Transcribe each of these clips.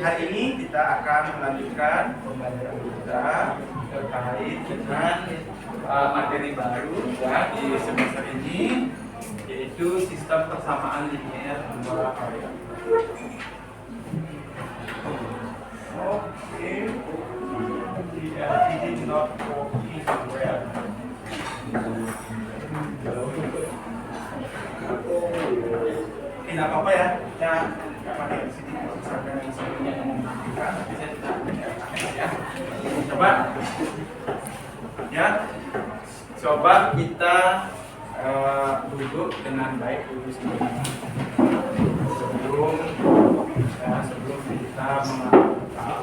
Hari ini kita akan melanjutkan pembelajaran kita terkait dengan materi baru ya di semester ini, yaitu sistem persamaan linear dua variabel. Oke, this is not working well. Tidak apa-apa ya, nggak pakai di sini, misalkan di sini nanti saya ya. Coba kita duduk dengan baik dulu sebelum kita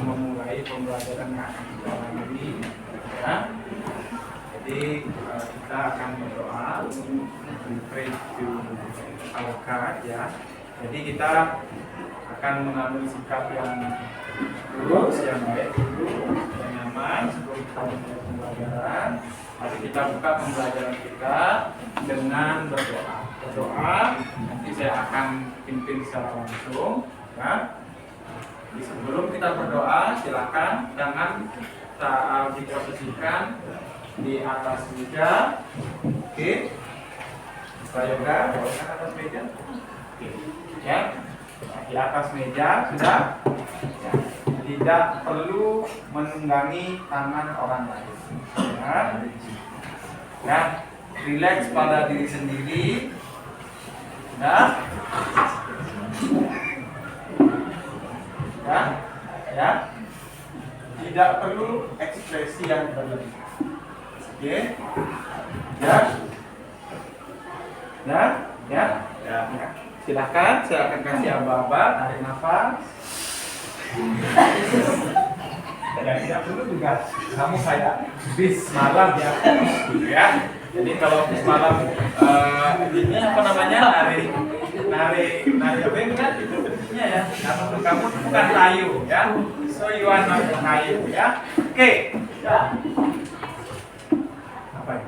memulai pembelajaran ini ya. Jadi kita akan berdoa pray to our God ya. Jadi kita akan mengambil sikap yang lurus, yang baik dulu, yang nyaman sebelum kita mulai pembelajaran. Mari kita buka pembelajaran kita dengan berdoa. Nanti saya akan pimpin secara langsung ya. Jadi sebelum kita berdoa, silakan jangan diposisikan di atas meja. Oke. Yoga, atas meja. Ya. Di atas meja sudah. Ya. Tidak perlu menunggangi tangan orang lain. Ya. Ya. Relax pada diri sendiri. Ya. Ya. Ya. Tidak perlu ekspresi yang berlebih. Oke. Ya. Ya. Silakan, saya akan kasih aba-aba, tarik nafas. Ya, tidak perlu juga kamu kayak bis malam ya. Jadi kalau bis malam ini apa namanya? Nari apa ini kan? Itu ya. Kamu bukan kayu ya. So you are not kayu ya. Oke. Ya. Apa ya?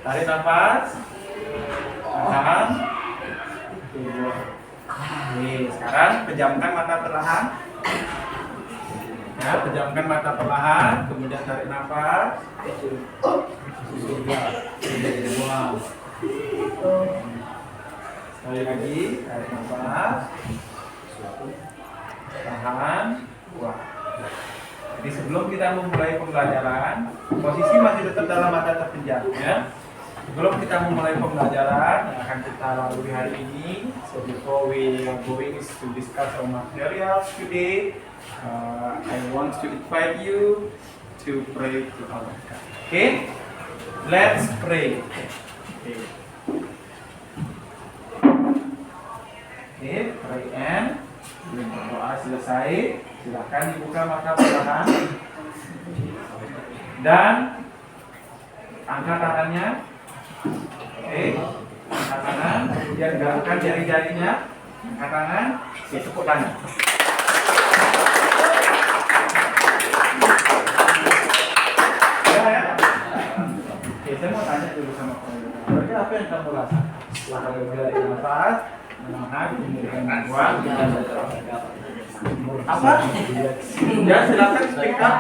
Tarik nafas. Tahan. Oke, sekarang pejamkan mata perlahan. Ya, pejamkan mata perlahan, kemudian tarik nafas. Buang. Sekali lagi, tarik nafas. Tahan. Buang. Jadi sebelum kita memulai pembelajaran, posisi masih tetap dalam mata terpejam ya. Sebelum kita memulai pembelajaran yang akan kita lalui hari ini, so before we are going to discuss our materials today, I want to invite you to pray to our God. Okay, let's pray. Okay, pray and berdoa selesai. Silakan dibuka mata perlahan dan angkat tangannya. Oke, angkat tangan, kemudian gerakkan jari-jarinya, angkat tangan, tepuk tangan. Ya. Oke, saya mau tanya dulu sama kamu. Berarti apa yang kamu rasa? Setelah kamu tarik nafas, menahan, kemudian buang, apa? Ya, silakan speak up.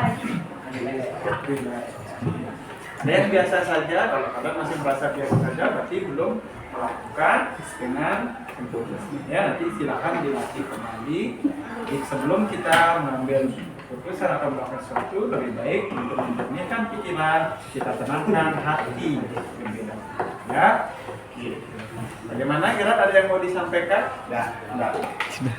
Ada yang biasa saja, kalau kalian masih merasa biasa saja, berarti belum melakukan dengan ya, nanti silakan dilatih kembali. Jadi sebelum kita mengambil keputusan atau melakukan sesuatu, lebih baik untuk menjernihkan pikiran, kita tenangkan hati. Ya. Bagaimana? Kira ada yang mau disampaikan? Enggak.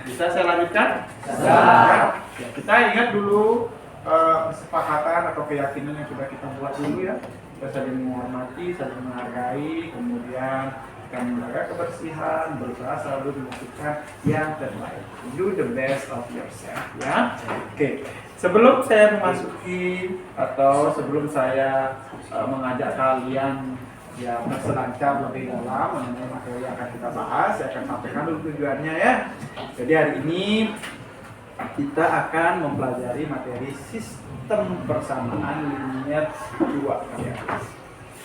Bisa saya lanjutkan? Ya. Kita ingat dulu kesepakatan atau keyakinan yang sudah kita buat dulu ya. Kita saling menghormati, saling menghargai, kemudian kita menjaga kebersihan, berusaha selalu melakukan yang terbaik. Do the best of yourself ya. Oke. Sebelum saya memasuki atau sebelum saya mengajak kalian ya berselancar lebih dalam mengenai materi yang akan kita bahas, saya akan sampaikan dulu tujuannya ya. Jadi hari ini kita akan mempelajari materi sistem persamaan linear dua variabel.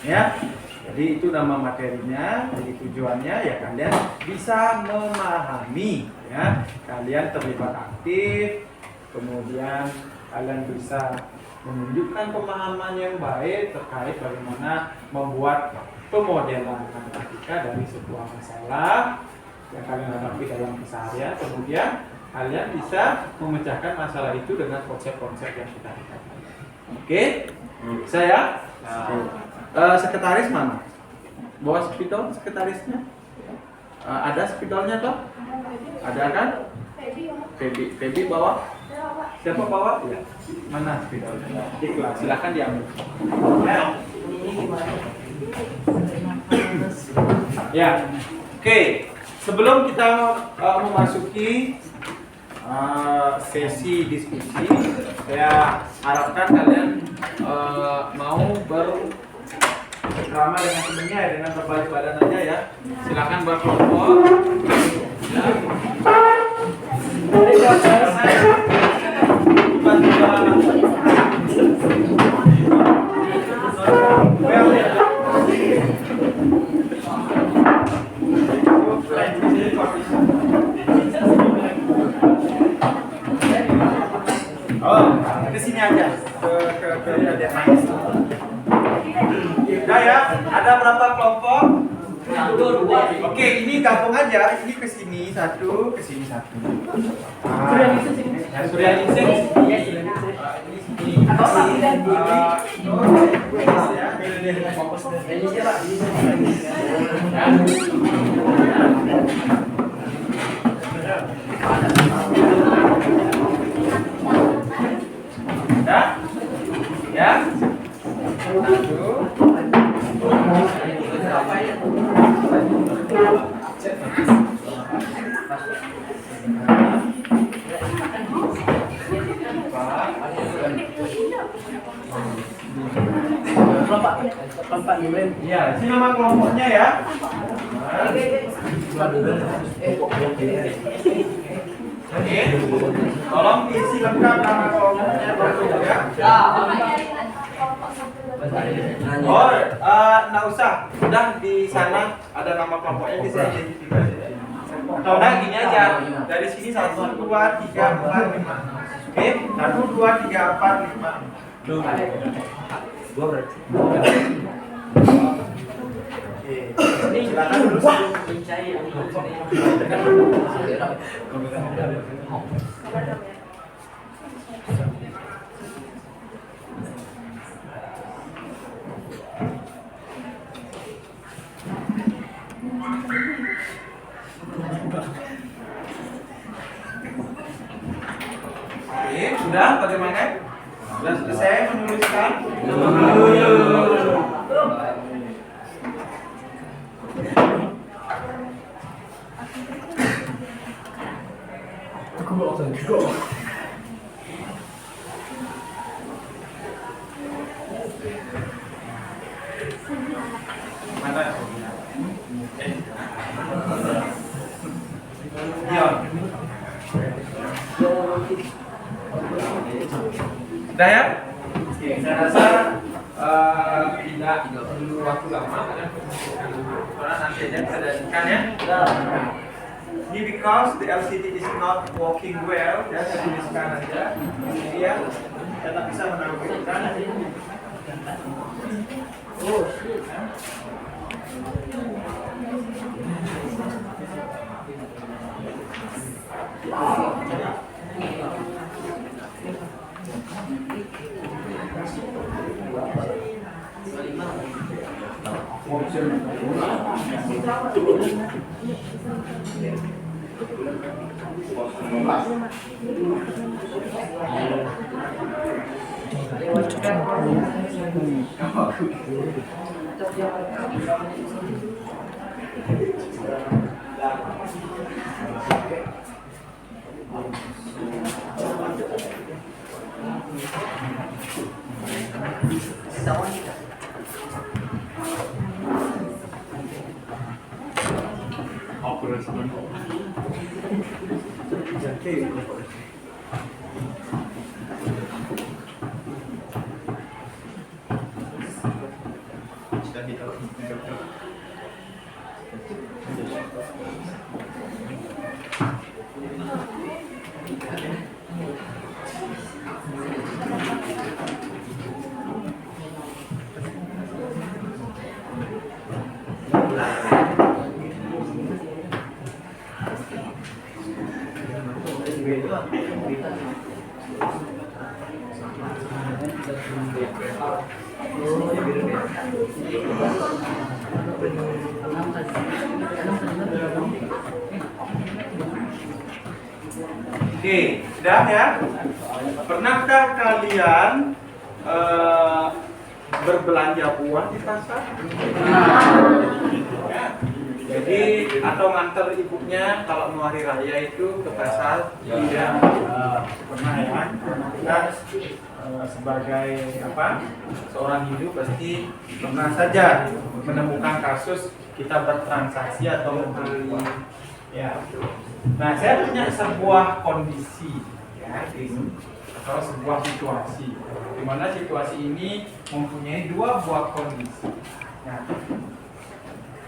Ya. Jadi itu nama materinya, jadi tujuannya ya kalian bisa memahami, ya. Kalian terlibat aktif, kemudian kalian bisa menunjukkan pemahaman yang baik terkait bagaimana membuat pemodelan matematika dari sebuah masalah yang kalian hadapi dalam keseharian. Kemudian kalian bisa memecahkan masalah itu dengan konsep-konsep yang kita lihat. Oke, saya sekretaris mana? Bawa spidol sekretarisnya? Ada spidolnya toh? Ada kan? Feby bawa? Siapa bawa? Ya. Mana spidolnya? Ikhlas, silakan diambil. Ya. Oke. Sebelum kita memasuki sesi diskusi, saya harapkan kalian mau bercengkrama dengan temennya ya, dengan berbalik badan aja ya. Silakan berkelompok. Ya. Oh, ke sini aja. Ke Udah ya, ada berapa kelompok? 1, 2. Oke, ini gabung aja. Ini ke sini satu, ke sini satu. Suryaningsih. Iya, Suryaningsih. Ini ya. Ya, ini nama kelompoknya ya. Oke, tolong diisi lengkap nama kelompoknya ya. Oh, nggak usah. Udah di sana ada nama kelompoknya bisa identifikasi. Atau udah gini aja. Dari sini 1, 2, 3, 4, 5. Oke, 1, 2, 3, 4, 5. Gua berarti. Oke, silakan dulu Oke, sudah bagaimana? Sudah selesai menuliskan? Mana? Udah ya? Oke, saya rasa tidak perlu waktu lama karena nanti aja bisa lanjutkan ya. Ini because the LCD is not working well, ya saya tuliskan aja. Jadi ya, saya tak bisa menampilkan. Oh, shit. sudah ditaruh di dokter. Oke, sudah ya. Pernahkah kalian berbelanja buah di pasar? Ya. Jadi atau nganter ibunya kalau mau hari raya itu ke pasar? Iya. Pernah ya. Kita sebagai apa? Seorang Hindu pasti pernah saja menemukan kasus kita bertransaksi atau membeli. Ya. Nah, saya punya sebuah kondisi ya, atau sebuah situasi di mana situasi ini mempunyai dua buah kondisi. Nah,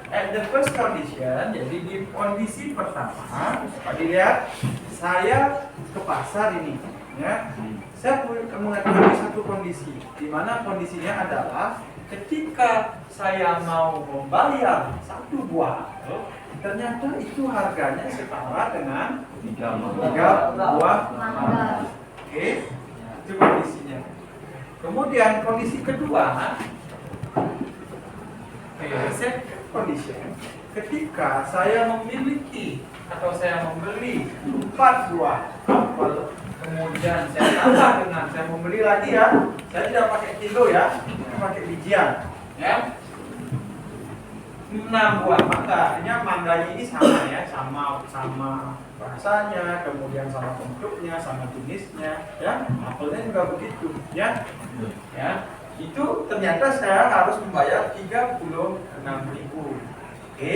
at the first condition, jadi di kondisi pertama, Pak dilihat saya ke pasar ini, ya. Saya mengetahui satu kondisi, di mana kondisinya adalah ketika saya mau membayar satu buah apel, ternyata itu harganya setara dengan 3 buah mangga. Oke, itu kondisinya. Kemudian kondisi kedua, second condition, ketika saya memiliki atau saya membeli 4 buah apel, kemudian saya tambah dengan saya membeli lagi ya, saya tidak pakai kilo ya, saya pakai bijian, ya. 6 buah mangga, artinya mangganya ini sama ya, sama rasanya, kemudian sama bentuknya, sama jenisnya, ya. Apelnya juga begitu, ya. Ya, itu ternyata saya harus membayar 36.000. Oke.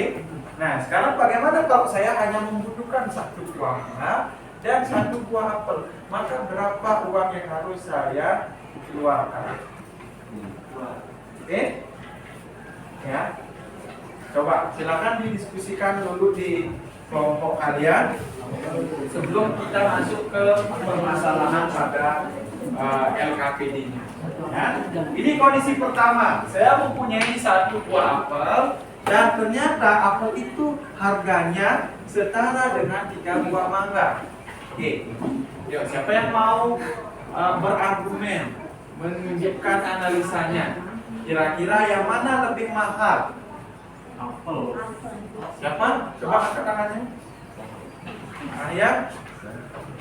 Nah, sekarang bagaimana kalau saya hanya membutuhkan 1 buah mangga dan 1 buah apel? Maka berapa uang yang harus saya keluarkan? Oke? Ya. Coba silakan didiskusikan dulu di kelompok kalian sebelum kita masuk ke permasalahan pada LKPD-nya. Ya. Ini kondisi pertama. Saya mempunyai 1 buah apel dan ternyata apel itu harganya setara dengan 3 buah mangga. Oke. Yuk, siapa yang mau berargumen, menunjukkan analisanya? Kira-kira yang mana lebih mahal? Apel. Siapa? Coba angkat tangannya. Ya.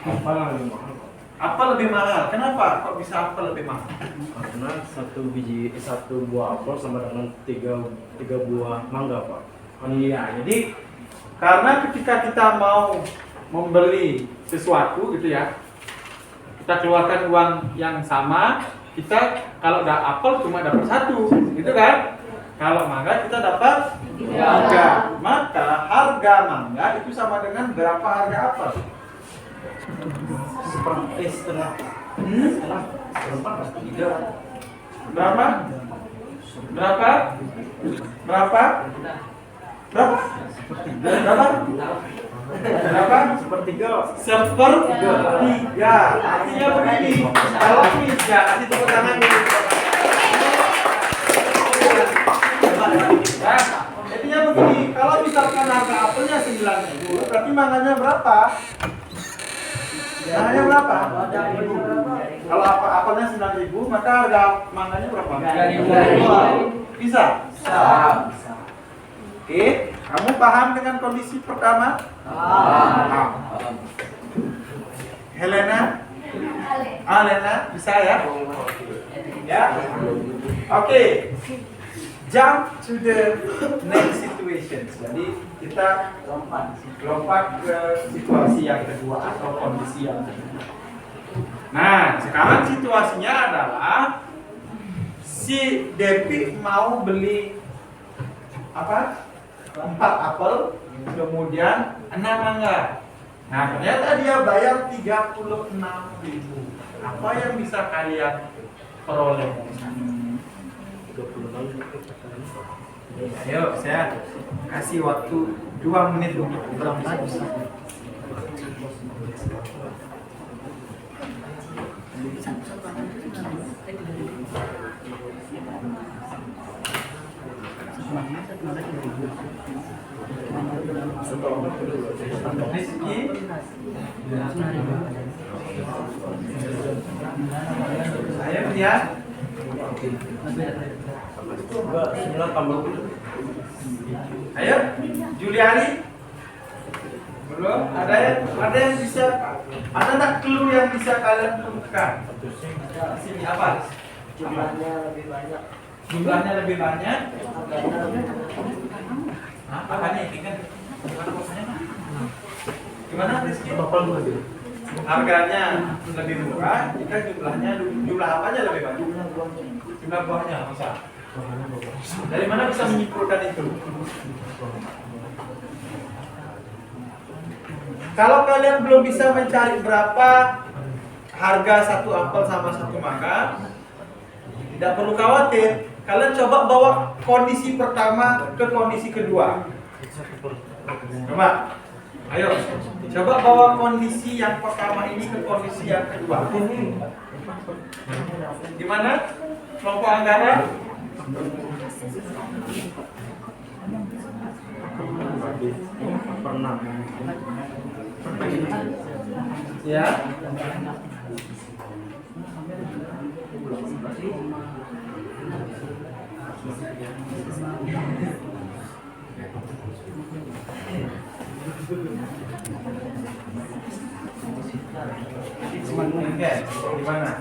Apel lebih mahal. Apel lebih mahal. Kenapa? Kok bisa apel lebih mahal? Karena satu buah apel sama dengan tiga buah mangga, Pak. Iya. Jadi karena ketika kita mau membeli sesuatu gitu ya, kita keluarkan uang yang sama, kita kalau ada apel cuma dapat 1, gitu kan? Kalau mangga kita dapat 3. Maka harga mangga itu sama dengan berapa harga apel? Setelah Berapa? Berapa? Berapa? Berapa? Berapa? sepertiga. Sepertiga. Artinya begini. Kalau ini ya kasih tepuk tangan dulu. Ya, artinya begini. Kalau misalkan harga apelnya 9.000, berarti mangganya berapa? Mangganya berapa? Kalau apelnya 9.000, maka harga mangganya berapa? 3.000. Bisa? Bisa. Oke, kamu paham dengan kondisi pertama? Paham. Helena? Helena, bisa ya? Ya? Oke. Jump to the next situation. Jadi kita lompat ke situasi yang kedua atau kondisi yang kedua. Nah, sekarang situasinya adalah si Depi mau beli apa? 4 apel, kemudian 6 mangga. Nah, ternyata dia bayar 36.000. Apa yang bisa kalian peroleh? Ayo, saya kasih waktu 2 menit untuk berdiskusi. Rizky, saya lihat. Ayo, Juliani. Belum. Ada yang bisa. Ada tak clue yang bisa kalian temukan? Di sini apa? Jumlahnya lebih banyak. Jumlahnya lebih banyak. Hah? Apa nih? Ini kan gimana bosnya? Gimana Rizky? Harganya lebih murah jika jumlah apanya lebih banyak? Jumlah buahnya bisa. Dari mana bisa menyimpulkan itu? Kalau kalian belum bisa mencari berapa harga satu apel sama satu mangga, tidak perlu khawatir. Kalian coba bawa kondisi pertama ke kondisi kedua. Coba, ayo, coba bawa kondisi yang pertama ini ke kondisi yang kedua. Gimana? Kelompok anggaran? Pernah. Ya. Oke, gimana?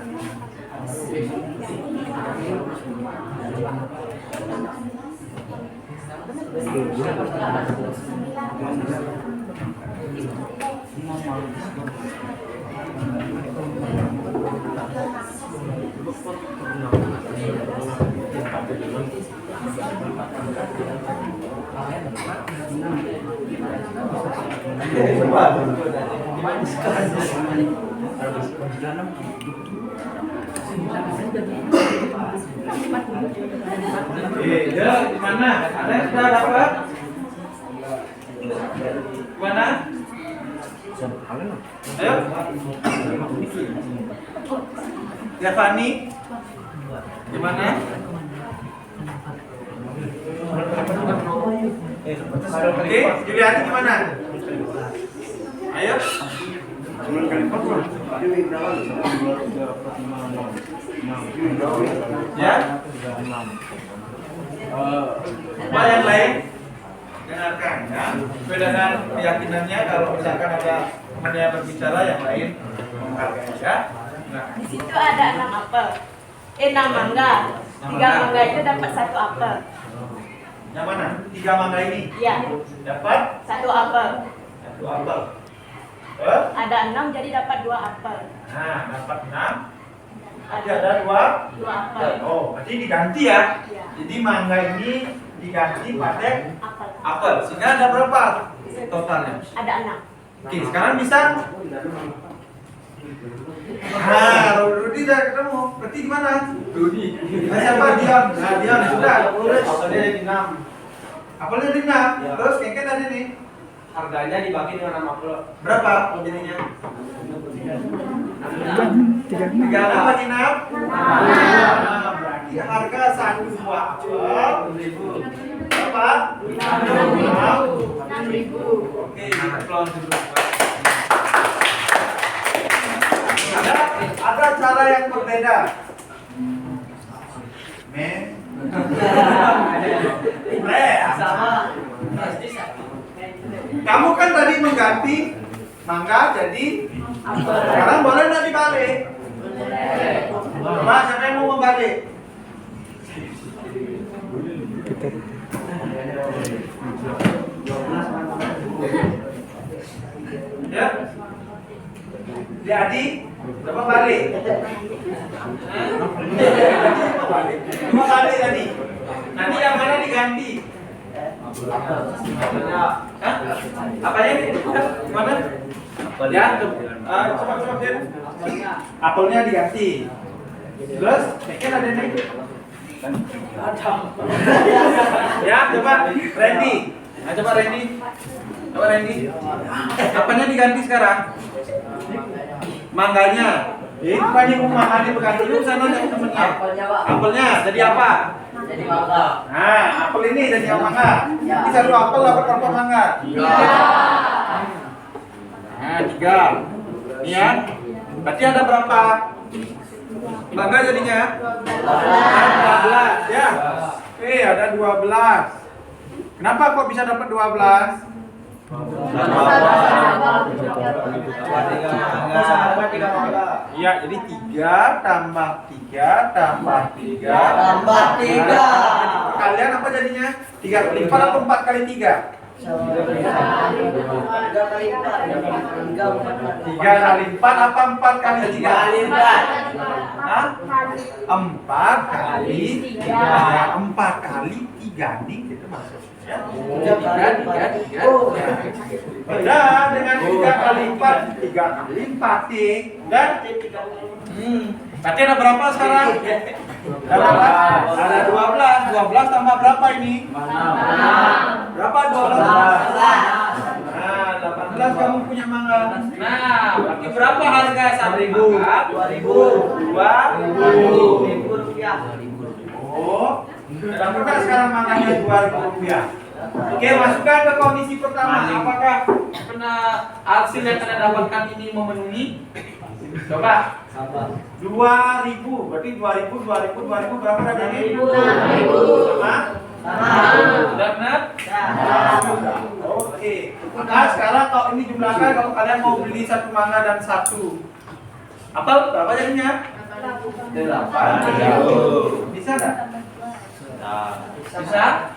Ya, gimana? Ada yang sudah dapat? Gimana? Ayo. Ya Fani, gimana? Oke, Juliani gimana? Ayo. Ya. Apa yang lain? Dengarkan ya. Sesuai dengan keyakinannya, kalau misalkan ada teman yang berbicara yang lain menghargai ya. Nah, Di situ ada 6 apel. 6 mangga. 3 mangga itu dapat 1 apel. yang mana? 3 mangga ini Iya. dapat 1 apel. 1 apel. Ada 6 jadi dapat 2 apel. Nah, dapat 6. Jadi ada 2 apel. Oh, berarti diganti ya. Iya. Jadi mangga ini diganti pakai Apel. apel. Sehingga ada berapa totalnya? Ada 6. Oke, sekarang bisa. Nah, Rudi udah ketemu. Berarti di mana? Rudi. Nah, siapa? Diam. Nah, diam sudah. Apelnya di 6. Apelnya di 6. Terus kengket ada nih. Harganya dibagi dengan 6 apel. Berapa jadinya? 3 apa di 6? Nah, berarti harga 1 buah apel berapa? 6.000. Oke, aplaus dulu. Ada cara yang berbeda. Sama. Kamu kan tadi mengganti mangga jadi sekarang boleh nggak dibalik? Coba siapa yang mau membalik? Ya, jadi coba balik. Coba balik tadi. Nanti yang mana diganti? Hah? Apanya ini? Gimana? Ya, coba Fir. Apelnya diganti. Terus, mungkin ada nih. Ya, coba Randy. Nah, coba Randy. Coba Randy. Apanya diganti sekarang? Mangganya. Bukannya mau makan di bekas dulu sana dari temennya. Apelnya jadi apa? Jadi mangga. Nah, apel ini jadi apa mangga? Ini satu apel dapat berapa mangga? Nah, 3. Ini ya. Berarti ada berapa mangga jadinya? 12 ya. Oke, ada 12. Kenapa kok bisa dapat 12? Iya, jadi 3 tambah 3 tambah 3 Tambah 3. Kalian apa jadinya? 3 kali 4 atau 4 kali 3? 3 kali 4 apa 4 kali 3? Hah? 4 kali 3. 4 kali 3 nih itu maksudnya. 3 beda dengan 3 kali 4. 3 kali 4 nih. Dan berarti ada berapa sekarang? Ada berapa? Ada 12. 12 tambah berapa ini? Berapa 12? Nah, 18 kamu punya mangga. Nah, berarti berapa harga 1.000? 2.000 rupiah. Oh, dalam benar sekarang manganya 2.000 rupiah. Oke, masukkan ke kondisi pertama. Apakah hasil yang kalian dapatkan ini memenuhi? Coba. 2.000, berarti 2.000 berapa tadi? 6.000. Sudah benar? Oke. Nah, sekarang kalau ini jumlahkan, kalau kalian mau beli satu mangga dan satu apel, berapa jadinya? 8.000. Bisa nggak? Bisa?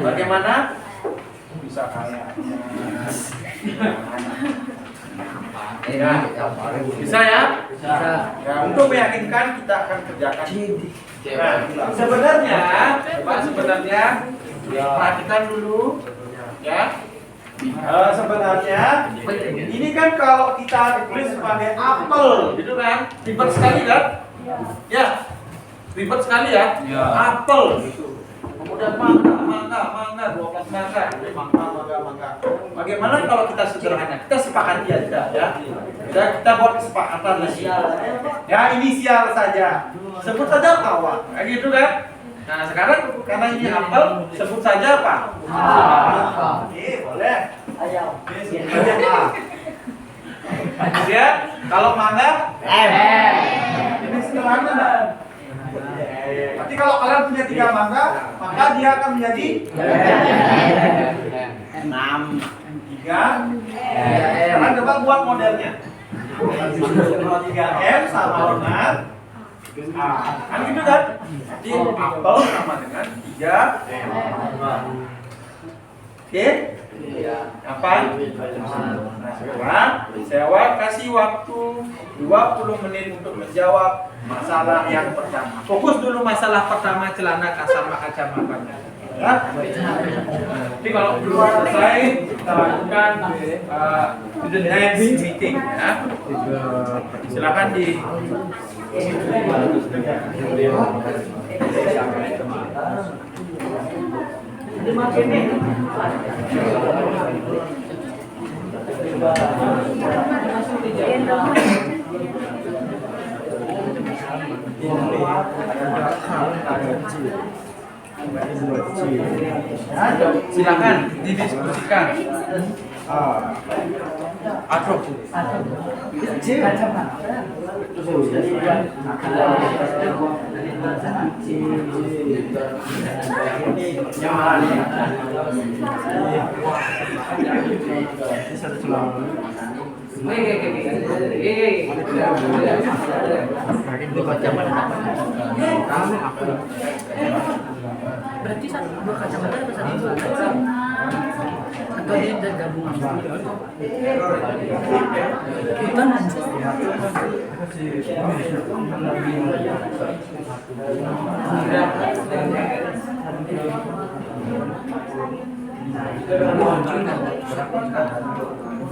Bagaimana? Bisa kayak. Bisa ya? Ya, untuk meyakinkan kita akan kerjakan. Nah, sebenarnya perhatikan dulu ya. Sebenarnya ini kan kalau kita tulis sebagai apel, gitu kan? Ribet sekali kan? Ya, ribet sekali ya. Apel gitu. Kemudian mangga, 12 mangga. Bagaimana kalau kita sederhana? Kita sepakati aja ya. Kita buat kesepakatan lagi. Ya, inisial saja. Sebut saja kawan. Kayak gitu kan? Nah, sekarang karena ini apel, sebut saja apa? Oke, boleh. Oke, sebut saja A. Kemudian kalau mangga M. Ini sederhana enggak? Tapi kalau kalian punya 3 mangga, maka dia akan menjadi 6. 3. Sekarang coba buat modelnya. Kalau 3M sama dengan A. Kan gitu kan? Jadi apel sama dengan 3M. Oke? Apa? Nah, sekarang saya kasih waktu 20 menit untuk menjawab masalah yang pertama. Fokus dulu masalah pertama, celana sama kacamatanya. Ya? Jadi kalau belum selesai, kita lakukan next meeting. Ya? Silakan di silakan didiskusikan. Atrok. Berarti dua kacamata atau satu kacamata? Atau dia dan gabungan?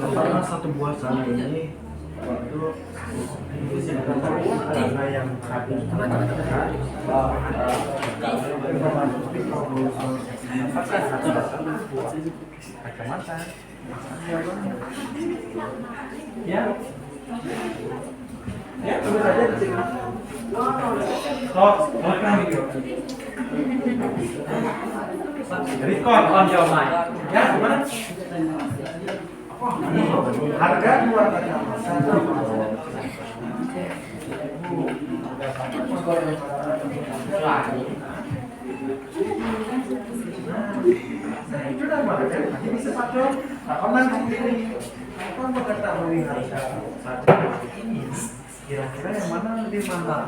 Karena satu buah sana ini karena yang ada kacamata ya ya terus saja di sini video record on your mind ya gimana harga dua kacamata sudah mana ini sepatu kapan sendiri kapan mengetahui harga saja ini kira-kira yang mana lebih mahal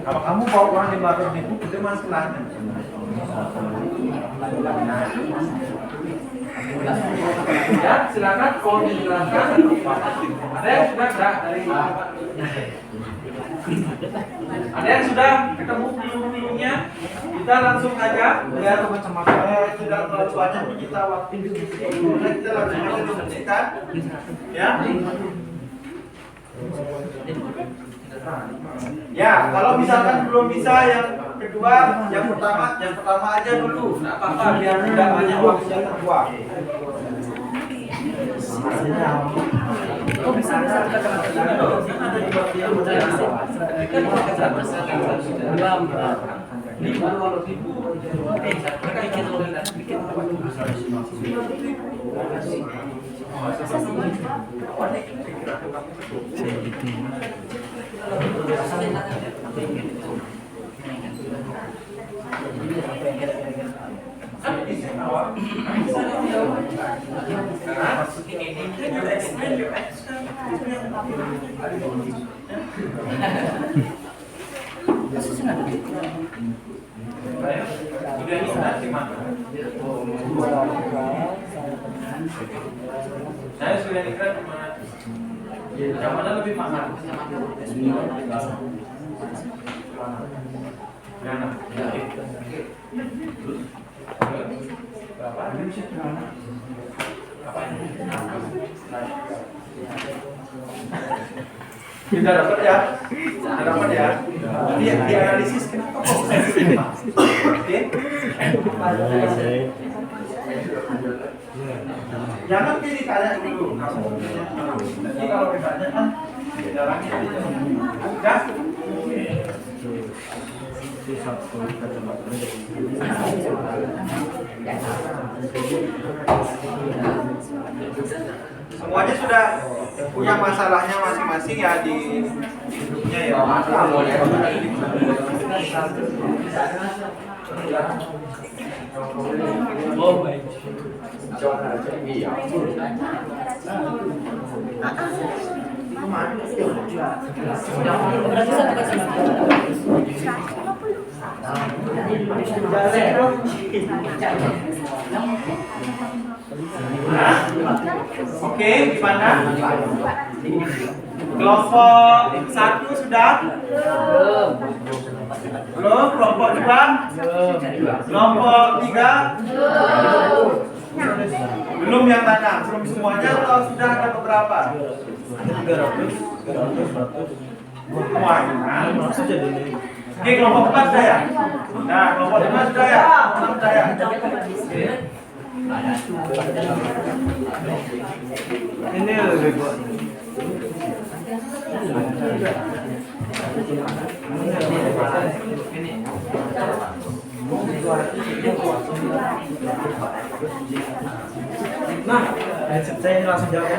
kalau kamu bawa uang 500.000 itu masalahnya ya silakan kalau dijelaskan ada yang sudah dari ada yang sudah ketemu pilu-pilunya kita langsung aja ya teman-teman tidak terlalu banyak kita waktu kita langsung aja diskusikan ya ya kalau misalkan belum bisa yang kedua yang pertama aja dulu nggak apa-apa biar tidak banyak waktu yang terbuang. Oh bisa kacamata ini loh, ada di bawah dia kan Saya sudah dikira yang mana lebih mahal? Berapa? Tidak dapat ya? Tidak dapat ya? Di analisis kenapa kok oke? Jangan pilih tanya dulu. Nanti kalau ditanya kan jalannya udah. Semuanya sudah punya masalahnya masing-masing ya di hidupnya ya. oh baik. Oke, gimana? Kelompok 1 sudah? Belum. Kelompok 2? Kelompok 3? Belum yang mana? Belum semuanya atau sudah ada beberapa? 300 Wah, oke, kelompok 4 sudah ya? Nah, kelompok 5 sudah ya? 6 sudah ya? ini lebih buat nah, saya langsung jawab.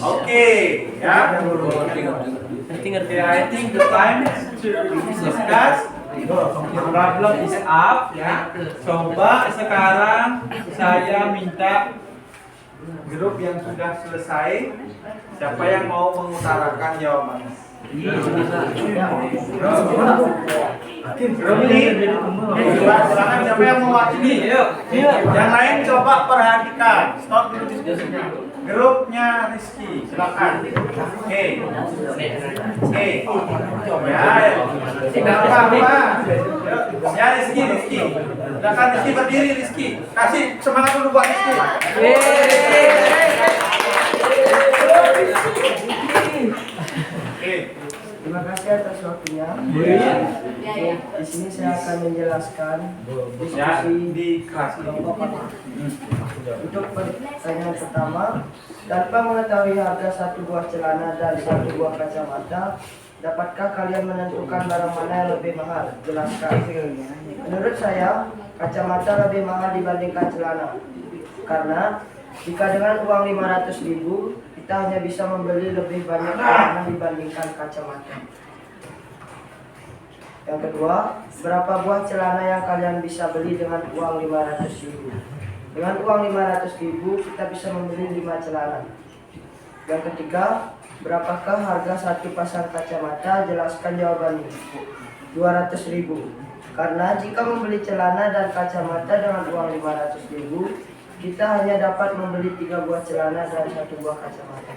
Oke, ya. Okay, I think the time to discuss problem is up, ya. Coba sekarang saya minta grup yang sudah selesai, siapa yang mau mengutarakan jawabannya? Grup ini, silakan siapa yang mewakili? Yang lain coba perhatikan. Stop dulu diskusinya. grupnya Rizky, silakan. Ya, tidak apa-apa. Ya Rizky. Silakan Rizky berdiri Rizky. Kasih semangat dulu buat Rizky. Terima kasih atas waktunya. Di sini saya akan menjelaskan Ya, diskusi di kelas kelompok. Untuk pertanyaan pertama, tanpa mengetahui harga satu buah celana dan satu buah kacamata, dapatkah kalian menentukan barang mana yang lebih mahal? Jelaskan. Menurut saya, kacamata lebih mahal dibandingkan celana. Karena jika dengan uang 500.000, kita hanya bisa membeli lebih banyak celana dibandingkan kacamata. Yang kedua, berapa buah celana yang kalian bisa beli dengan uang 500.000? Dengan uang 500.000, kita bisa membeli 5 celana. Yang ketiga, berapakah harga satu pasang kacamata? Jelaskan jawabannya. 200.000. Karena jika membeli celana dan kacamata dengan uang 500.000, kita hanya dapat membeli 3 buah celana dan 1 buah kacamata.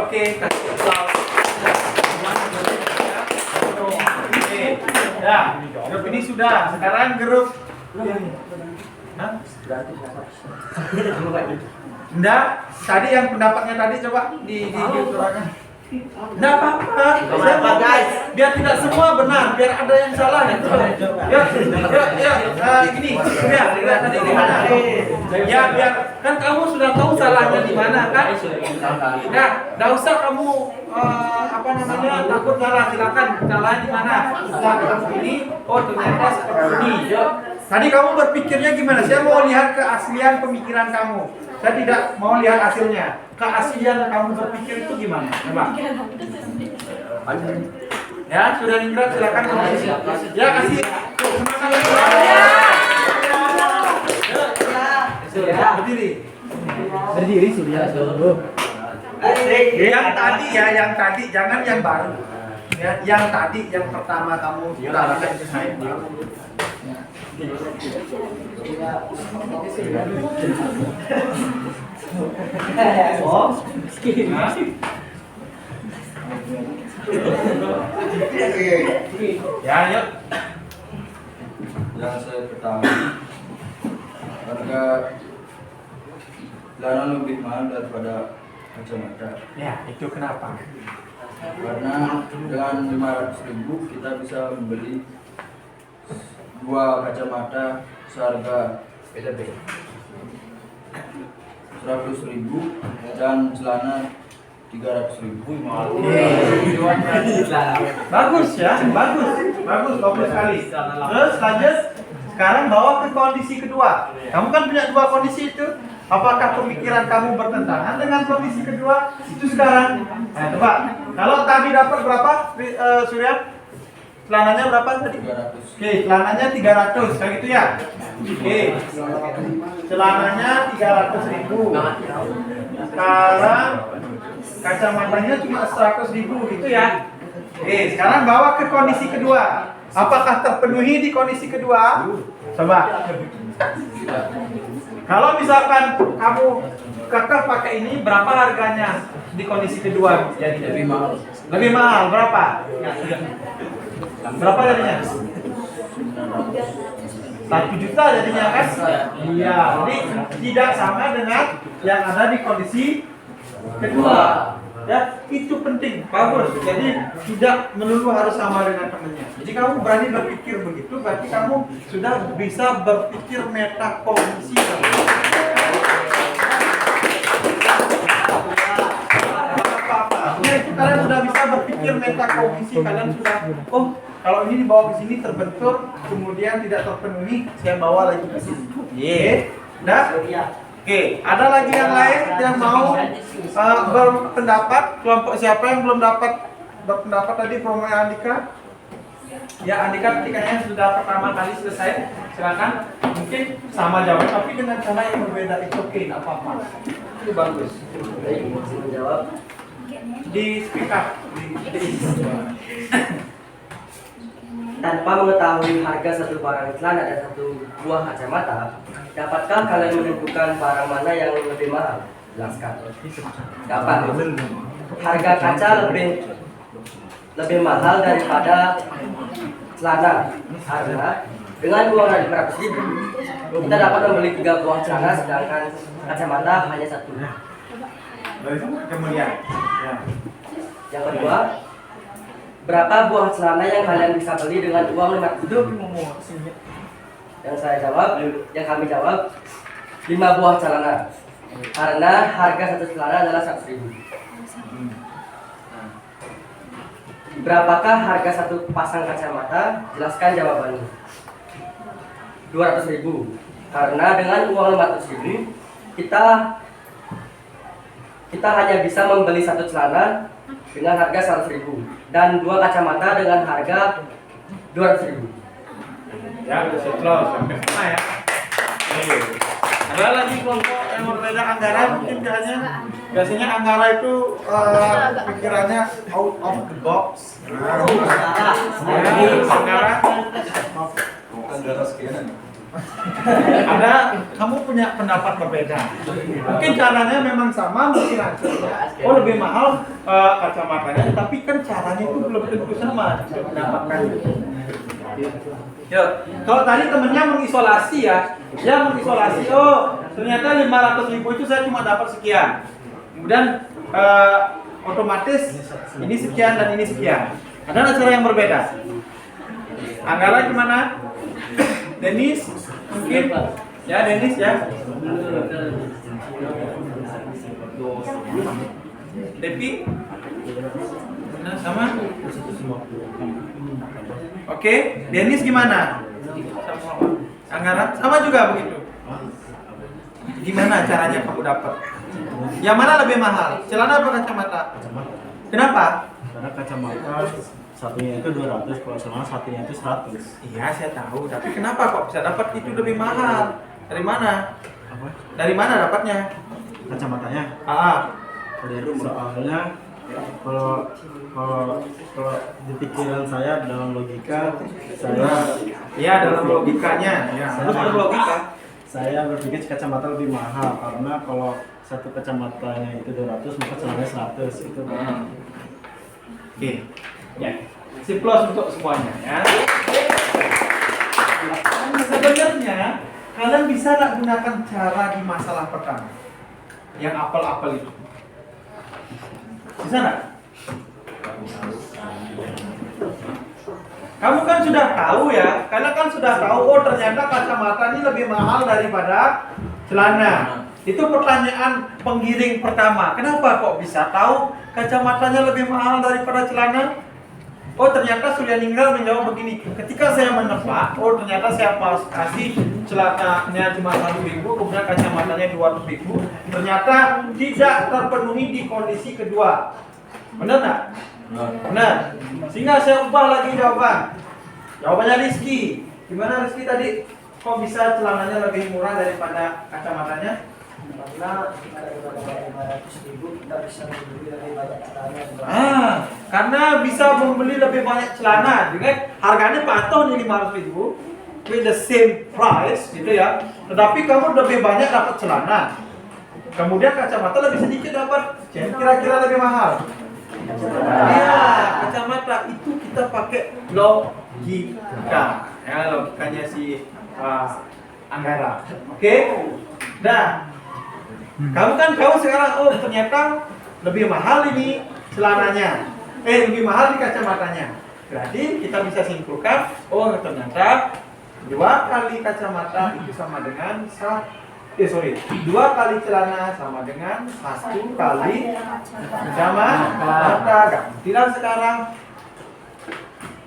Oke, kasih aplaus. Oke, ya, grup ini sudah. Sekarang grup Hah? Enggak, tadi yang pendapatnya tadi coba di suratnya. Enggak apa-apa. Saya mau guys, biar tidak semua benar, biar ada yang salah gitu. Gini, biar tadi di mana? Ya, biar kan kamu sudah tahu salahnya di mana kan? Ya, enggak usah kamu takut salah, silakan salah di mana? Ini, oh ternyata seperti ini. Tadi kamu berpikirnya gimana? Saya mau lihat keaslian pemikiran kamu. Saya tidak mau lihat hasilnya. Keaslian kamu berpikir itu gimana? Coba. Ya, sudah ningkat, silakan kamu. Ya, kasih semangat. Berdiri sudah. Yang tadi jangan yang baru. Ya, yang tadi yang pertama kamu utarakan ke saya. Ya, yuk. Yang saya ketahui, harga celana lebih mahal daripada kacamata. Ya, itu kenapa? Karena dengan 500.000 kita bisa membeli 2 kacamata seharga 100.000 dan celana 300.000. Bagus ya, bagus sekali. Terus lanjut, sekarang bawa ke kondisi kedua. Kamu kan punya 2 kondisi itu. Apakah pemikiran kamu bertentangan dengan kondisi kedua? Itu sekarang. Nah, coba. Kalau tadi dapat berapa, Surya? Celananya berapa tadi? 300. Oke, celananya 300, kayak gitu ya? Oke, celananya 300.000. Sekarang kacamatanya cuma 100.000 gitu ya? Oke, sekarang bawa ke kondisi kedua. Apakah terpenuhi di kondisi kedua? Coba. Kalau misalkan kamu kekeh pakai ini, berapa harganya di kondisi kedua? Jadi Lebih mahal. lebih mahal berapa? Berapa jadinya? 1 juta jadinya kan? Iya, jadi tidak sama dengan yang ada di kondisi kedua. Ya, itu penting, bagus. Jadi tidak melulu harus sama dengan temannya. Jadi kamu berani berpikir begitu, berarti kamu sudah bisa berpikir metakognisi. Ya, itu kalian sudah bisa berpikir metakognisi. Kalian sudah, oh kalau ini dibawa ke sini terbentur, kemudian tidak terpenuhi, saya bawa lagi ke sini. Dah? Oke, ada lagi yang lain yang mau berpendapat? Kelompok siapa yang belum dapat berpendapat tadi? Promo Andika? Ya, Andika ketikanya sudah pertama kali selesai. Silakan. Mungkin sama jawab, tapi dengan cara yang berbeda. Itu oke, nggak apa-apa. Itu bagus. Menjawab. Di speak up. Tanpa mengetahui harga satu barang celana dan satu buah kacamata, dapatkah kalian menentukan barang mana yang lebih mahal? Jelaskan. Kapan? Harga kaca lebih mahal daripada celana karena dengan uang 500.000 kita dapat membeli 3 buah celana sedangkan kacamata hanya 1. Kemudian, ya. Yang kedua, berapa buah celana yang kalian bisa beli dengan uang 500.000? Yang kami jawab 5 buah celana karena harga satu celana adalah 100.000. Berapakah harga satu pasang kacamata? Jelaskan jawabannya. 200.000 karena dengan uang 500.000 kita hanya bisa membeli 1 celana dengan harga 100.000 dan 2 kacamata dengan harga 200.000. Ya, close sampai sana ya. Ada lagi kelompok yang berbeda Anggara mungkin biasanya Anggara itu pikirannya out of the box. Anggara ada kamu punya pendapat berbeda. Mungkin caranya memang sama, mungkin oh lebih mahal kacamatanya, tapi kan caranya itu belum tentu sama mendapatkan. Ya, kalau tadi temennya mengisolasi ya, dia mengisolasi. Oh, ternyata 500.000 itu saya cuma dapat sekian. Kemudian otomatis ini sekian dan ini sekian. Ada cara yang berbeda. Anggara gimana? Denis mungkin ya, Denis ya. Depi nah, sama. Oke, Denis gimana? Anggara sama juga begitu. Gimana caranya kamu dapat? Yang mana lebih mahal? Celana apa kacamata? Kenapa? Karena kacamata satunya itu 200, kalau celana satunya itu 100. Iya, saya tahu. Tapi kenapa kok bisa dapat itu lebih mahal? Dari mana? Apa? Dari mana dapatnya? Kacamatanya? Soalnya kalau di pikiran saya dalam logika saya dalam logikanya ya. Harus berlogika. Saya berpikir kacamata lebih mahal karena kalau satu kacamatanya itu 200 maka celananya 100 itu. Oke. Ya. Si plus untuk semuanya ya. Sebenarnya kalian bisa nggak gunakan cara di masalah pertama yang apel-apel itu? Bisa nggak? Kamu kan sudah tahu ya, karena kan sudah tahu oh ternyata kacamata ini lebih mahal daripada celana. Itu pertanyaan penggiring pertama. Kenapa kok bisa tahu kacamatanya lebih mahal daripada celana? Oh ternyata Sulianingrat menjawab begini. Ketika saya menebak, oh ternyata saya pas kasih celananya cuma 1.000, kemudian kacamatanya 200.000. Ternyata tidak terpenuhi di kondisi kedua. Benar nggak? Benar. Sehingga saya ubah lagi jawaban. Jawabannya Rizky. Gimana Rizky tadi? Kok bisa celananya lebih murah daripada kacamatanya? Karena dengan 500.000 kita bisa membeli lebih banyak celana. Karena bisa membeli lebih banyak celana dengan harganya patuh nih 500.000 with the same price gitu ya. Tetapi kamu lebih banyak dapat celana. Kemudian kacamata lebih sedikit dapat. Jadi kira-kira lebih mahal. Iya, kacamata itu kita pakai logika. Ya, logikanya si Anggara. Oke? Nah, kamu kan tahu sekarang, oh ternyata lebih mahal ini celananya, lebih mahal di kacamatanya. Berarti kita bisa simpulkan, oh ternyata 2 kali kacamata itu sama dengan 2 kali celana sama dengan 1 kali kacamata. Tidak sekarang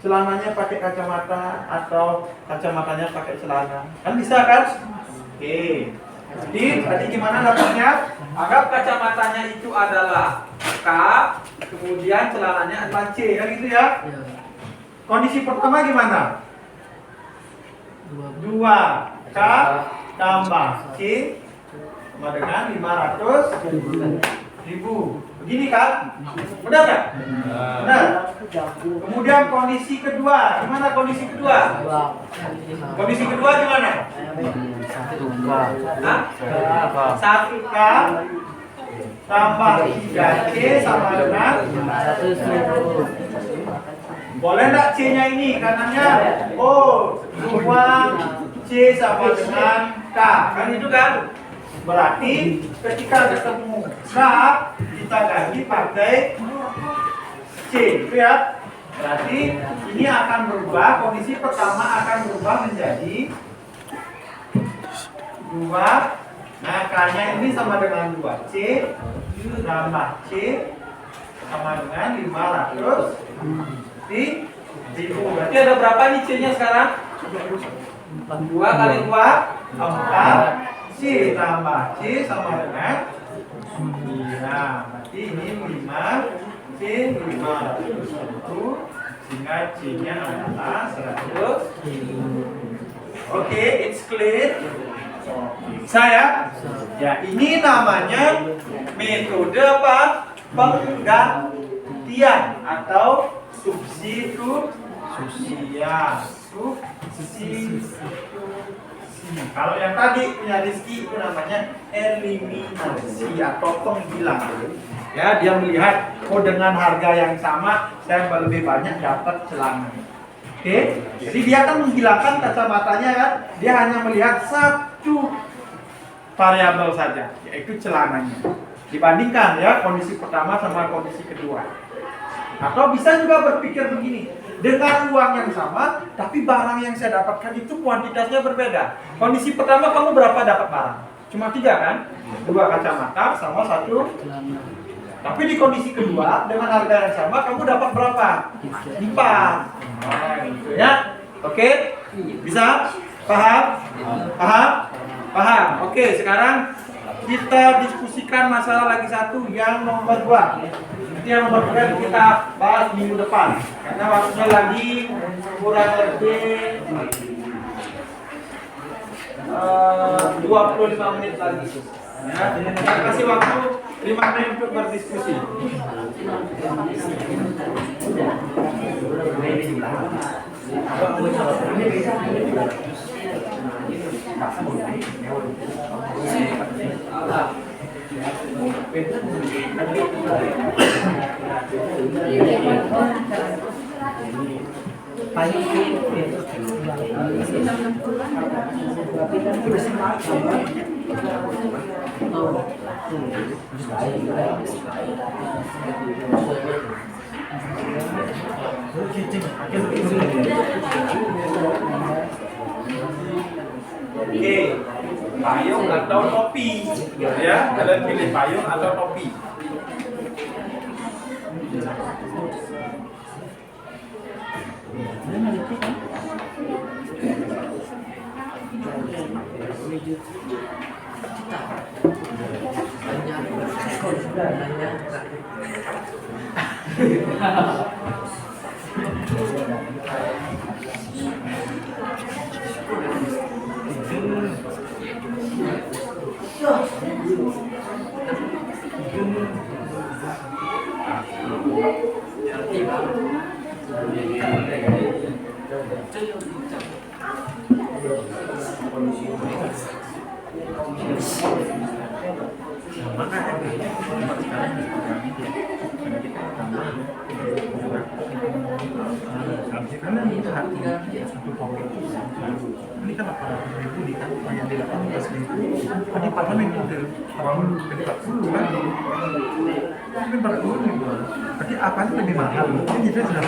celananya pakai kacamata atau kacamatanya pakai celana, kan bisa kan? Oke. Jadi tadi gimana dapatnya? Anggap kacamatanya itu adalah K, kemudian celananya adalah C, kan gitu ya? Kondisi pertama gimana? 2 K tambah C sama dengan 500.000. Begini kan? Benar nggak? Benar. Kemudian kondisi kedua, gimana kondisi kedua? Kondisi kedua gimana? 1K tambah 3C sama dengan 500.000. boleh nggak C-nya ini kanannya? Oh, 2C sama dengan K. Kan itu kan? Berarti ketika ketemu K, kita ganti pakai C. Itu ya. Berarti ini akan berubah, kondisi pertama akan berubah menjadi 2. Nah, K-nya ini sama dengan 2C tambah C sama dengan 500 ribu. Berarti ada berapa nih C-nya sekarang? 2 kali 2 4 C tambah C sama dengan 9. Berarti ini 5 C 500 sehingga C-nya adalah 100. Oke, it's clear. Saya ya, ini namanya metode apa? Penggantian atau substitusi. Kalau yang tadi punya Rizky itu namanya eliminasi atau penghilangan. Ya, dia melihat dengan harga yang sama saya lebih banyak dapat celana. Oke, jadi dia akan menghilangkan kacamatanya kan? Dia hanya melihat satu variabel saja, yaitu celananya. Dibandingkan ya kondisi pertama sama kondisi kedua. Atau bisa juga berpikir begini, dengan uang yang sama, tapi barang yang saya dapatkan itu kuantitasnya berbeda. Kondisi pertama kamu berapa dapat barang? Cuma 3 kan? 2 kacamata sama 1. Tapi di kondisi kedua, dengan harga yang sama, kamu dapat berapa? 4. Nah, gitu ya. Oke? Bisa? Paham? Paham? Paham. Oke, sekarang kita diskusikan masalah lagi satu yang nomor 2. Nanti yang nomor 3 kita bahas minggu depan. Karena waktunya lagi kurang lebih 25 menit lagi. Ya, kita kasih waktu 5 menit untuk berdiskusi. Oke, payung atau topi, ya, kalian pilih payung atau topi. Ini kan 800.000 nih kan, yang di 18.000 tadi paman yang model uang gede 40 kan, ini 40.000. Berarti apa itu lebih mahal? Ini kita sudah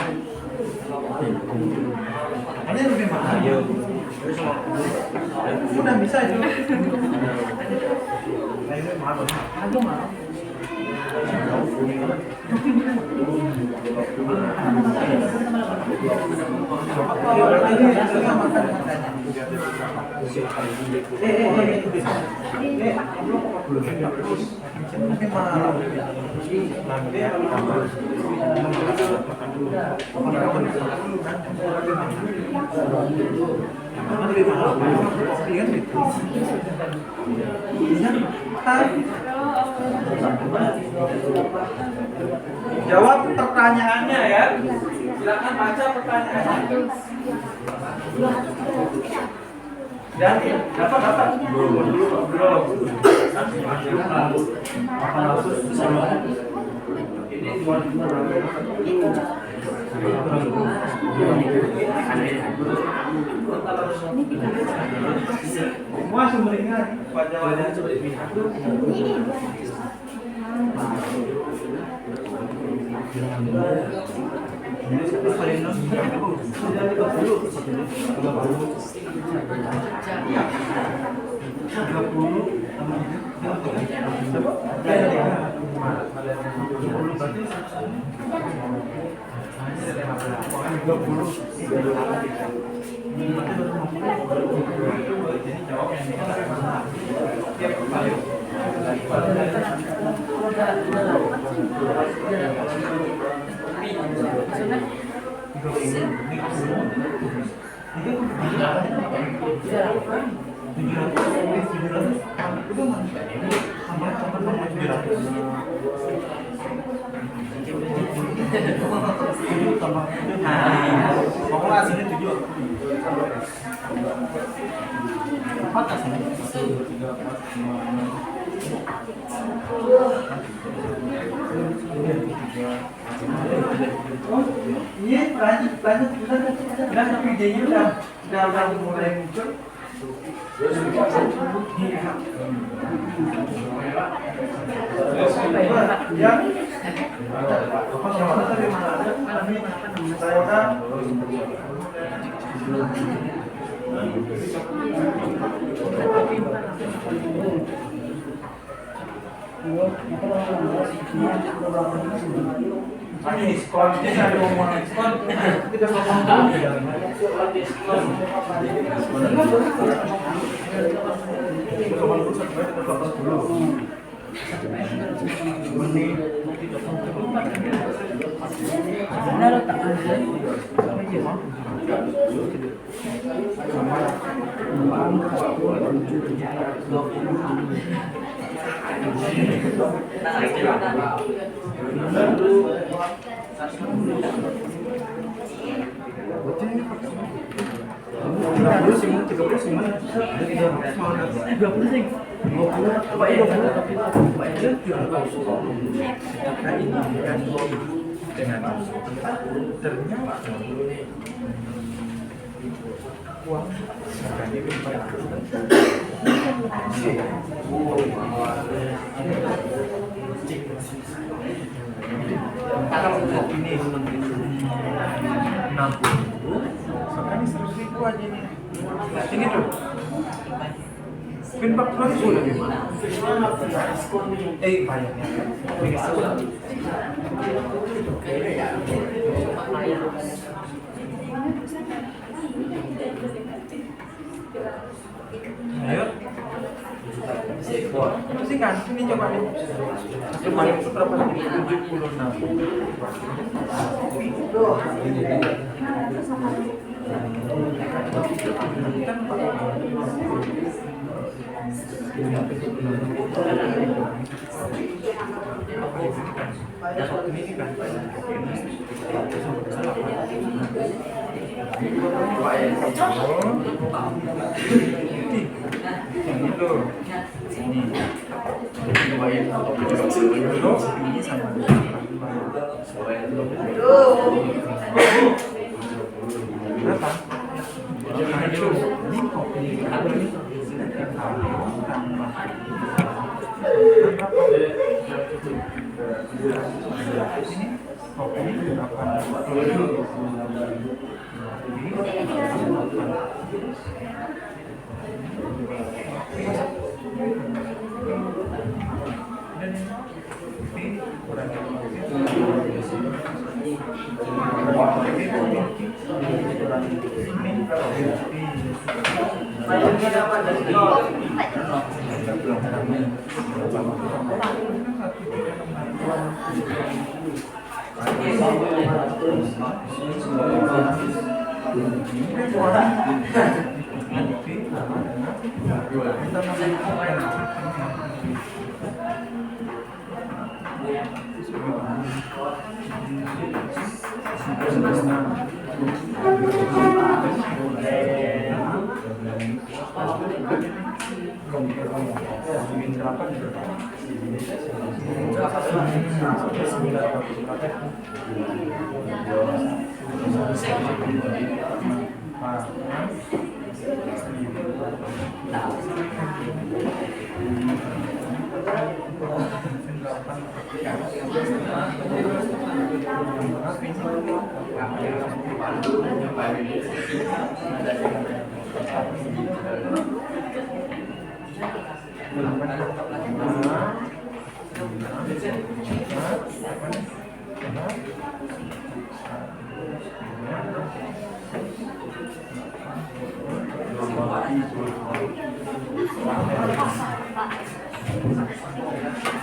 apa yang lebih mahal? Sudah bisa itu. Aduh mahal. Jawab pertanyaannya ya. Silakan baca pertanyaannya. Dapat. Belum. Semua sumbernya wajah coba dilihat. Ini satu kali sudah lanjut tapi idenya udah mulai muncul. Diskon, ada omongan diskon, kita ngomong ini tuh pin 40 sudah gimana? Bayarnya ayo sih kan ini coba nih kemarin itu berapa 5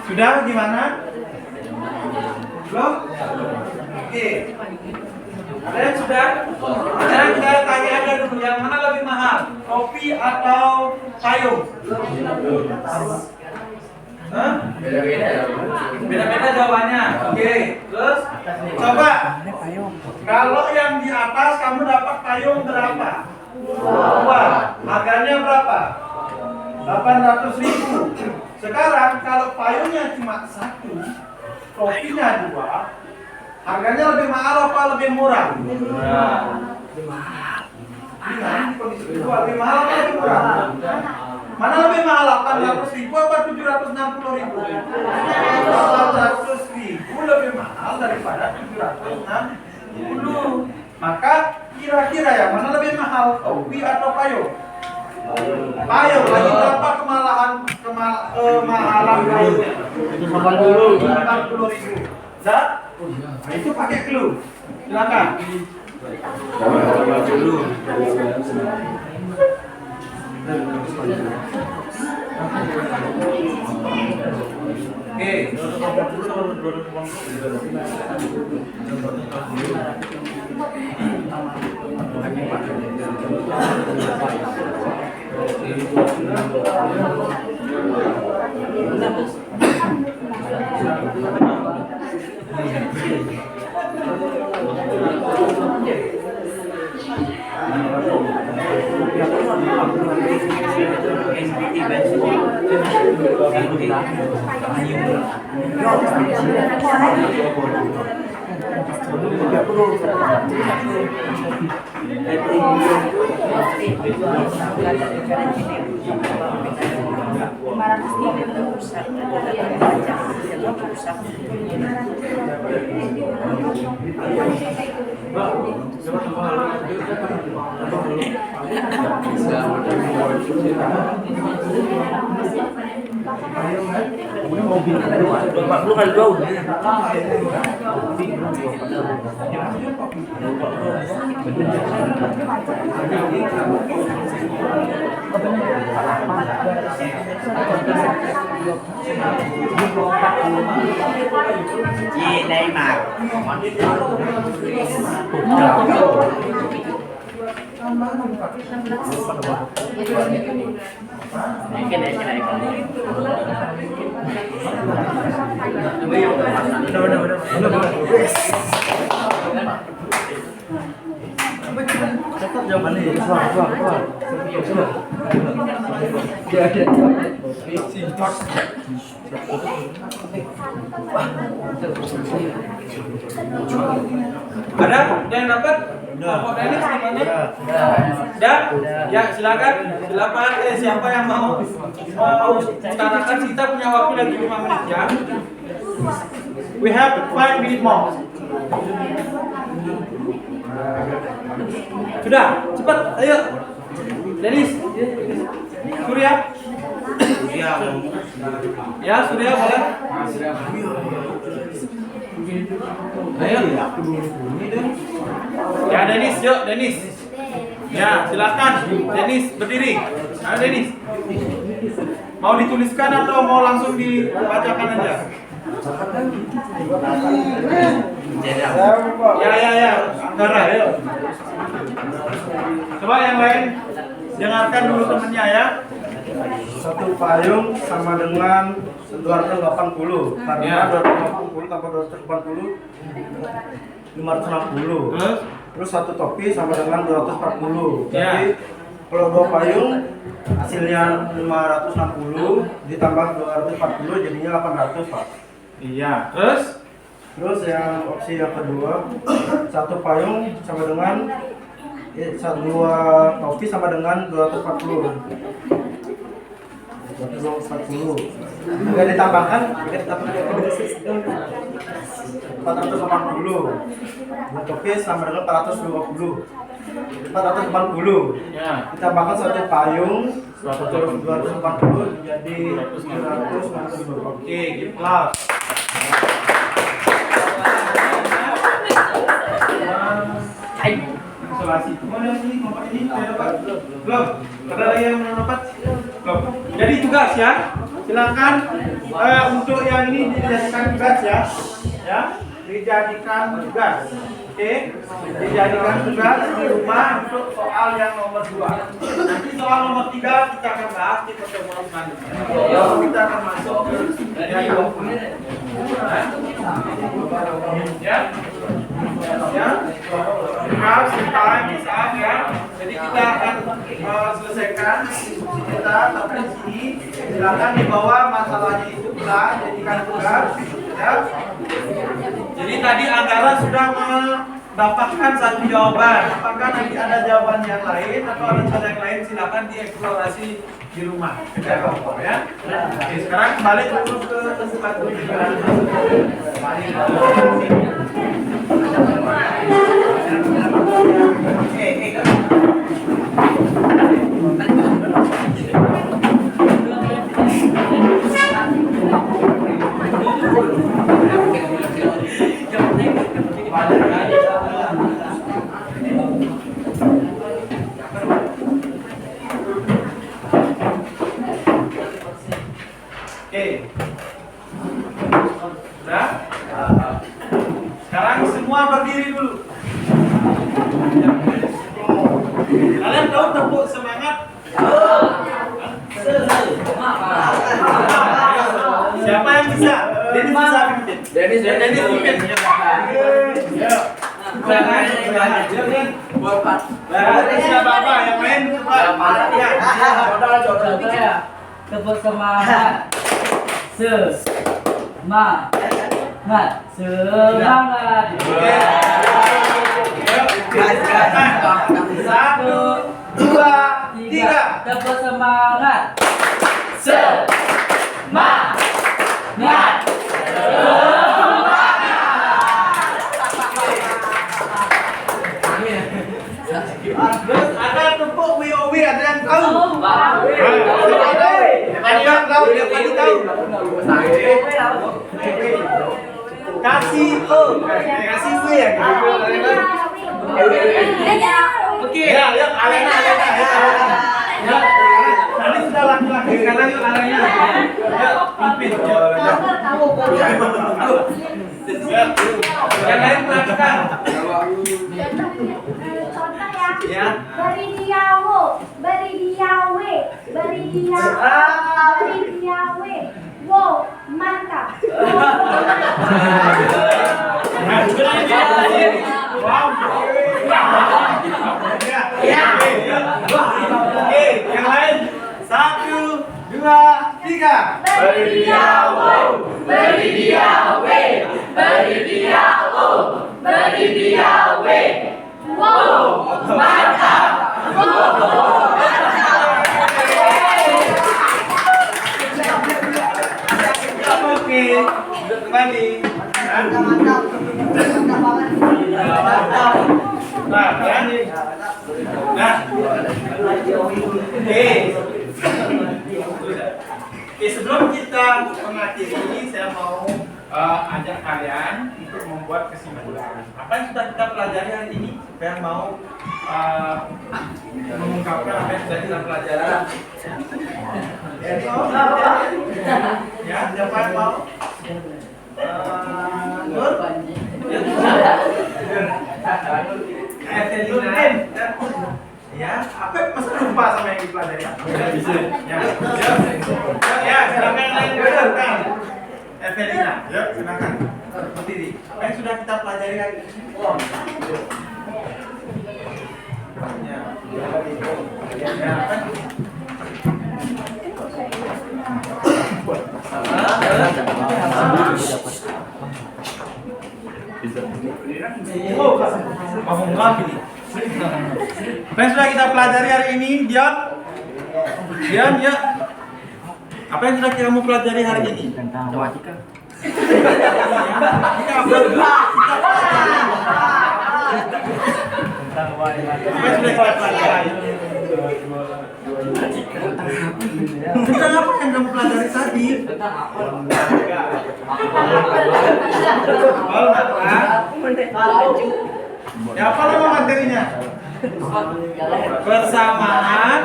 Sudah gimana? Belum? Oke. Kalian sudah? Sekarang kita tanya aja dulu, yang mana lebih mahal? Kopi atau payung? Hah? Beda-beda jawabannya. Oke. Terus coba. Kalau yang di atas kamu dapat payung berapa? 2. Harganya berapa? 800.000. Sekarang kalau payungnya cuma 1, kopinya 2, harganya lebih mahal apa lebih murah? Lebih mahal. Lebih mahal apa lebih murah? Mana lebih mahal, 800.000 apa 760.000? 800.000 lebih mahal daripada 760. Maka kira-kira yang mana lebih mahal, kopi atau payung? Payung. Lagi berapa kemahalan payungnya? 80.000. Dah? Nah, itu pakai clue. Silakan. Oke. Đây mà cái này Cepat jawabannya. Keluar. Ada yang dapat? Kelompok Dennis gimana? Sudah? Ya silakan. Siapa yang mau utarakan? Kita punya waktu lagi 5 menit ya. We have 5 minutes more. Sudah, cepat, ayo. Dennis, Surya. Ya, Surya boleh. Ayo. Ya, Dennis, yuk, Dennis. Ya, silakan. Dennis, berdiri. Ayo, Dennis. Mau dituliskan atau mau langsung dibacakan aja? Ya. Antara, ayo. Coba yang lain dengarkan dulu temennya ya. Satu payung sama dengan 280 karena Ya. 280 tambah 280 560. Terus satu topi sama dengan 240. Ya. Jadi Kalau 2 payung hasilnya 560 ditambah 240 jadinya 800 Pak. Iya. Terus Terus yang opsi yang kedua, 1 payung sama dengan 2 topi sama dengan 240. 240. Jika ditambahkan 480. 2 topi sama dengan 420. 440. ya. Ditambahkan 1 payung 240 jadi 360. Oke, give applause. Isolasi. Mana ini kelompok ini sudah dapat? Belum. Ada lagi yang belum dapat? Belum. Jadi tugas ya. Silakan untuk yang ini dijadikan tugas ya. Ya, dijadikan tugas. Oke. Dijadikan tugas di rumah untuk soal yang nomor 2. Nanti soal nomor 3 kita akan bahas di pertemuan selanjutnya. Kita akan masuk ke yang ya. Ya, have some time saat ya. Jadi kita akan selesaikan diskusi kita sampai sini. Silakan dibawa masalahnya itu pulang, jadikan tugas. Ya. Jadi tadi Anggara sudah mendapatkan 1 jawaban. Apakah nanti ada jawaban yang lain atau ada cara yang lain? Silakan dieksplorasi di rumah. Ya. Oke, sekarang kembali dulu ke tempat Oke. Sudah? Sekarang semua berdiri dulu. Kalian tahu tepuk semangat? Siapa yang bisa? Dennis bisa pimpin. Dennis pimpin. Bapak yang main Tepuk semangat. Semangat. Satu, dua, tiga. Tepuk semangat. Semangat. Terus ada tepuk WOW, ada yang tahu? Ada yang tahu? Kasih O, kasih W ya? Oke, ya, Alena. Ya, tadi sudah laki-laki, sekarang yuk Alena. Ya, pimpin. Yang lain perhatikan. Contoh Ya. beridiawe. Wow, mantap. Oke, yang lain. 1, 2, 3. Beridiawe. Wow, mantap. Oke, kembali. Nah, ya. Nah. Oke, sebelum kita mengakhiri, saya mau ajak kalian untuk membuat kesimpulan. Apa yang sudah kita pelajari hari ini? Supaya mau mengungkapkan apa yang sudah kita pelajari. Ya, siapa yang mau? Nur? Ya, apa masa lupa sama yang dipelajari? Ya, silakan yang lain kan. Evelina, ya silakan. Berdiri. Apa yang sudah kita pelajari hari ini? Ya. Oh, ngomong lagi nih. Apa yang sudah kita pelajari hari ini, Dion? Dion, ya. Apa yang sudah kamu pelajari hari ini? Matematika. Apa yang sudah kita pelajari? Tentang apa yang kamu pelajari tadi? Ya, apa nama materinya? Persamaan.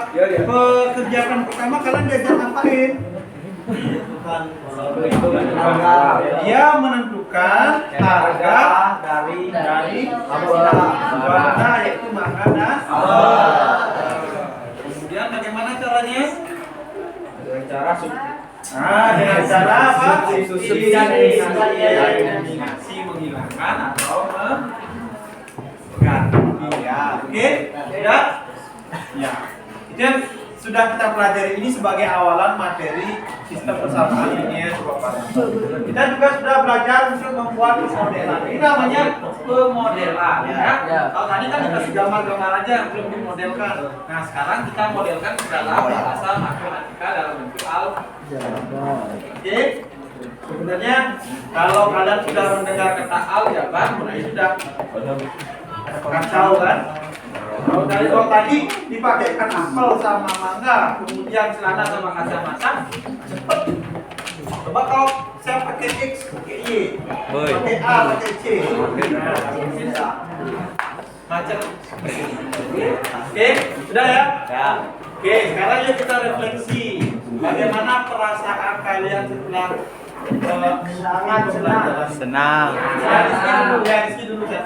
Jadi pekerjaan pertama kalian diajar ngapain? Dia menentukan harga dari warna yaitu makanan. Kemudian bagaimana caranya? Dengan cara Dengan cara apa? Substitusi. Eliminasi, menghilangkan atau mengganti. Ya, oke? Sudah? Ya. Itu yang sudah kita pelajari ini sebagai awalan materi sistem persamaan linear dua parameter. Kita juga sudah belajar untuk membuat pemodelan. Ini namanya pemodelan, ya. Kalau tadi kan dikasih gambar-gambar aja, belum dimodelkan. Nah, sekarang kita modelkan ke dalam bahasa matematika dalam bentuk aljabar. Oke? Sebenarnya kalau kalian sudah mendengar kata aljabar, mulai sudah kacau kan? Kalau dari tadi dipakaikan apel sama mangga, kemudian celana sama kacamata, cepet. Coba kalau saya pakai X, pakai Y, pakai A, pakai C, macam. Oke, sudah ya? Ya. Oke, sekarang yuk kita refleksi. Bagaimana perasaan kalian setelah Sangat senang. Senang. Rizky dulu ya.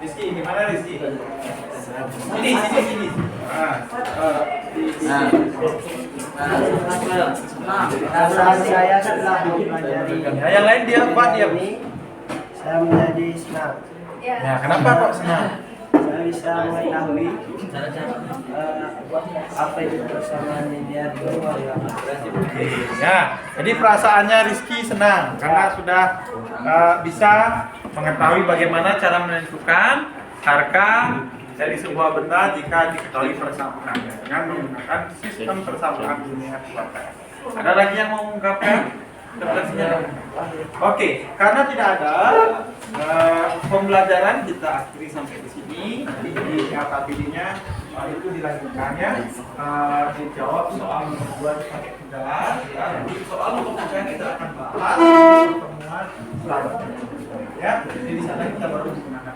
Rizky, gimana Rizky? Sini. Perasaan saya setelah mempelajari Yang lain dia apa dia? ini, saya menjadi senang. Ya, kenapa kok senang? Saya bisa mengetahui apa itu persamaan linear dua Ya, jadi perasaannya Rizky senang karena sudah bisa mengetahui bagaimana cara menentukan harga dari sebuah benda jika diketahui persamaannya dengan menggunakan sistem persamaan linear kuadrat. Ada lagi yang mau mengungkapkan refleksinya? Oke, karena tidak ada pembelajaran kita akhiri sampai di sini. Di LKPD-nya itu dilanjutkannya dijawab soal nomor 2 pakai kendala. Jadi soal nomor 3 kita akan bahas di pertemuan selanjutnya. Ya, jadi di sana kita baru menggunakan.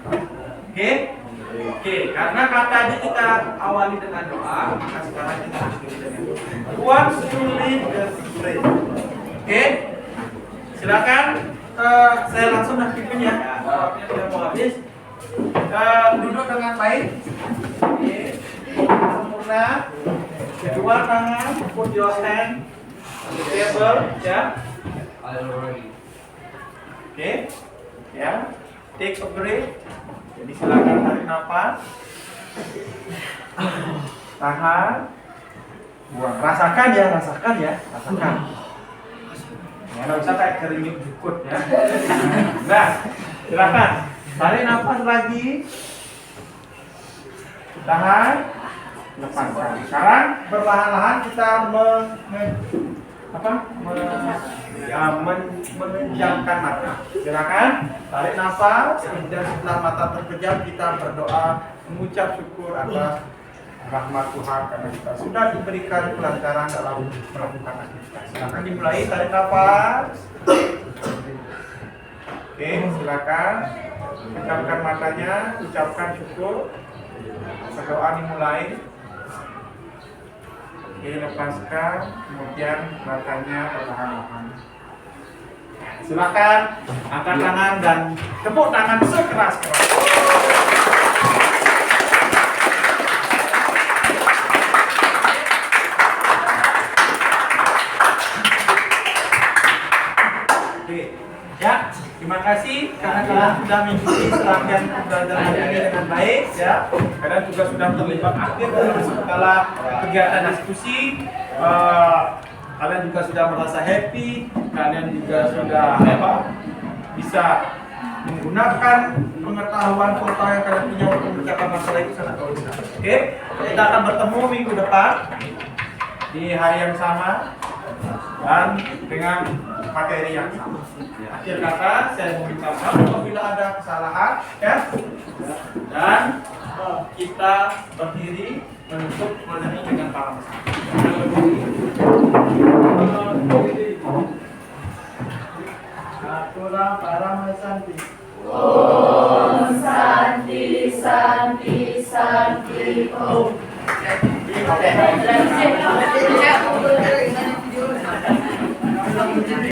Oke, karena katanya kita awali dengan doa, maka sekarang kita akhiri dengan Tuhan sulit dan sulit. Oke, silakan saya langsung aktifin ya. Waktunya sudah mau habis. Duduk dengan baik. Oke, sempurna. Kedua tangan, put your hand on the table, ya. Oke, ya. Take a breath. Jadi silakan tarik nafas, tahan, buang. Rasakan ya. Ya, nggak usah kayak keringet jukut ya. Nah, silakan tarik nafas lagi, tahan, lepaskan. Sekarang perlahan-lahan kita menenjamkan mata. Silakan tarik nafas, kemudian setelah mata terpejam kita berdoa mengucap syukur atas rahmat Tuhan karena kita sudah diberikan kelancaran dalam melakukan aktivitas. Silakan dimulai, tarik nafas. Oke, silakan pejamkan matanya, ucapkan syukur. Berdoa dimulai. Oke, lepaskan, kemudian matanya perlahan-lahan. Silakan angkat tangan dan tepuk tangan sekeras-keras. Oke, Ya, terima kasih karena kalian sudah mengikuti serangkaian pembelajaran ini dengan baik ya. Kalian juga sudah terlibat aktif dalam segala kegiatan diskusi. Kalian juga sudah merasa happy, kalian juga sudah bisa menggunakan pengetahuan kota yang kalian punya untuk mencapai masalah itu sangat bagus. Oke, kita akan bertemu minggu depan di hari yang sama dan dengan materi yang sama. Akhir kata, saya meminta maaf apabila ada kesalahan, ya. Dan kita berdiri menutup materi dengan para Aturan para Santi. Om Santi Santi Santi Om.